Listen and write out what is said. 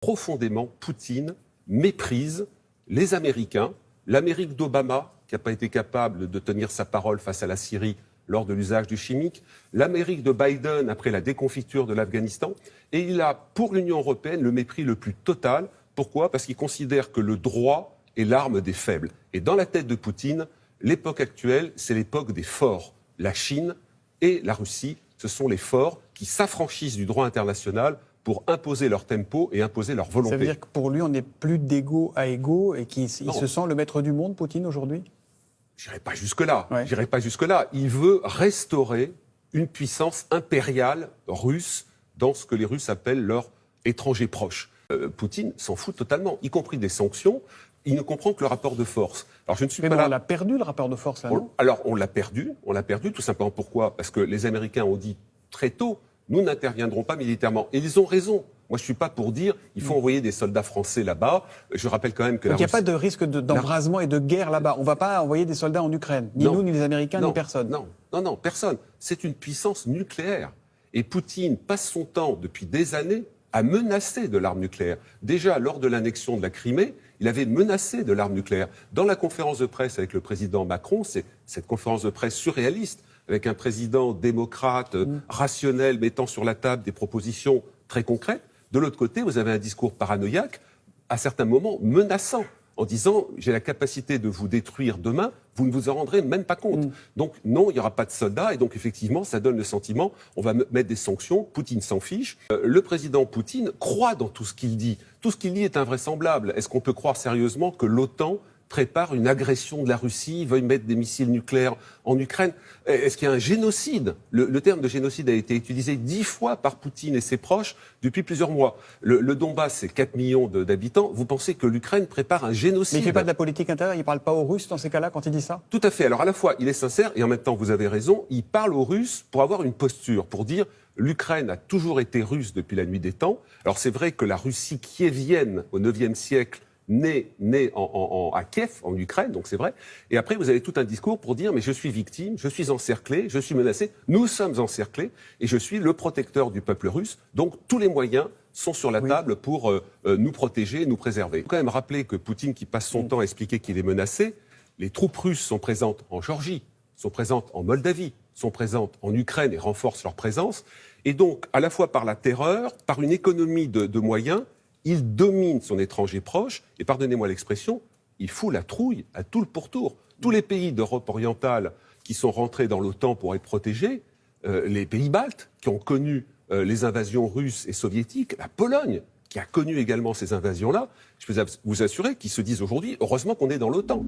profondément, Poutine méprise les Américains, l'Amérique d'Obama, qui n'a pas été capable de tenir sa parole face à la Syrie lors de l'usage du chimique, l'Amérique de Biden après la déconfiture de l'Afghanistan, et il a, pour l'Union européenne, le mépris le plus total. Pourquoi ? Parce qu'il considère que le droit est l'arme des faibles. Et dans la tête de Poutine, l'époque actuelle, c'est l'époque des forts. La Chine et la Russie, ce sont les forts qui s'affranchissent du droit international pour imposer leur tempo et imposer leur volonté. Ça veut dire que pour lui, on n'est plus d'égaux à égaux et qu'il se sent le maître du monde, Poutine, aujourd'hui ? J'irai pas jusque-là. Ouais. J'irai pas jusque-là. Il veut restaurer une puissance impériale russe dans ce que les Russes appellent leur étranger proche. Poutine s'en fout totalement, y compris des sanctions. Il ne comprend que le rapport de force. Alors je ne suis Mais pas bon, là. on a perdu le rapport de force, là, non ? Alors on l'a perdu tout simplement. Pourquoi ? Parce que les Américains ont dit très tôt, nous n'interviendrons pas militairement. Et ils ont raison. Moi, je ne suis pas pour dire il faut envoyer des soldats français là-bas. Je rappelle quand même que Donc il n'y a pas de risque d'embrasement et de guerre là-bas. On ne va pas envoyer des soldats en Ukraine. Ni nous, ni les Américains, ni personne. Non, personne. C'est une puissance nucléaire. Et Poutine passe son temps, depuis des années, à menacer de l'arme nucléaire. Déjà, lors de l'annexion de la Crimée, il avait menacé de l'arme nucléaire. Dans la conférence de presse avec le président Macron, c'est cette conférence de presse surréaliste, avec un président démocrate, rationnel, mettant sur la table des propositions très concrètes. De l'autre côté, vous avez un discours paranoïaque, à certains moments menaçant, en disant « j'ai la capacité de vous détruire demain, vous ne vous en rendrez même pas compte ». Donc non, il n'y aura pas de soldats, et donc effectivement, ça donne le sentiment, on va mettre des sanctions, Poutine s'en fiche. Le président Poutine croit dans tout ce qu'il dit. Tout ce qu'il dit est invraisemblable. Est-ce qu'on peut croire sérieusement que l'OTAN prépare une agression de la Russie, veuille mettre des missiles nucléaires en Ukraine? Est-ce qu'il y a un génocide ? Le terme de génocide a été utilisé 10 fois par Poutine et ses proches depuis plusieurs mois. Le Donbass, c'est 4 millions d'habitants. Vous pensez que l'Ukraine prépare un génocide ? Mais il ne fait pas de la politique intérieure, il ne parle pas aux Russes dans ces cas-là quand il dit ça ? Tout à fait. Alors à la fois, il est sincère et en même temps, vous avez raison, il parle aux Russes pour avoir une posture, pour dire l'Ukraine a toujours été russe depuis la nuit des temps. Alors c'est vrai que la Russie kievienne au IXe siècle né à Kiev, en Ukraine, donc c'est vrai. Et après, vous avez tout un discours pour dire « mais je suis victime, je suis encerclé, je suis menacé, nous sommes encerclés et je suis le protecteur du peuple russe. Donc tous les moyens sont sur la table pour nous protéger, nous préserver. » Il faut quand même rappeler que Poutine, qui passe son temps à expliquer qu'il est menacé, les troupes russes sont présentes en Géorgie, sont présentes en Moldavie, sont présentes en Ukraine et renforcent leur présence. Et donc, à la fois par la terreur, par une économie de moyens, il domine son étranger proche, et pardonnez-moi l'expression, il fout la trouille à tout le pourtour. Tous les pays d'Europe orientale qui sont rentrés dans l'OTAN pour être protégés, les pays baltes qui ont connu les invasions russes et soviétiques, la Pologne qui a connu également ces invasions-là, je peux vous assurer qu'ils se disent aujourd'hui, heureusement qu'on est dans l'OTAN.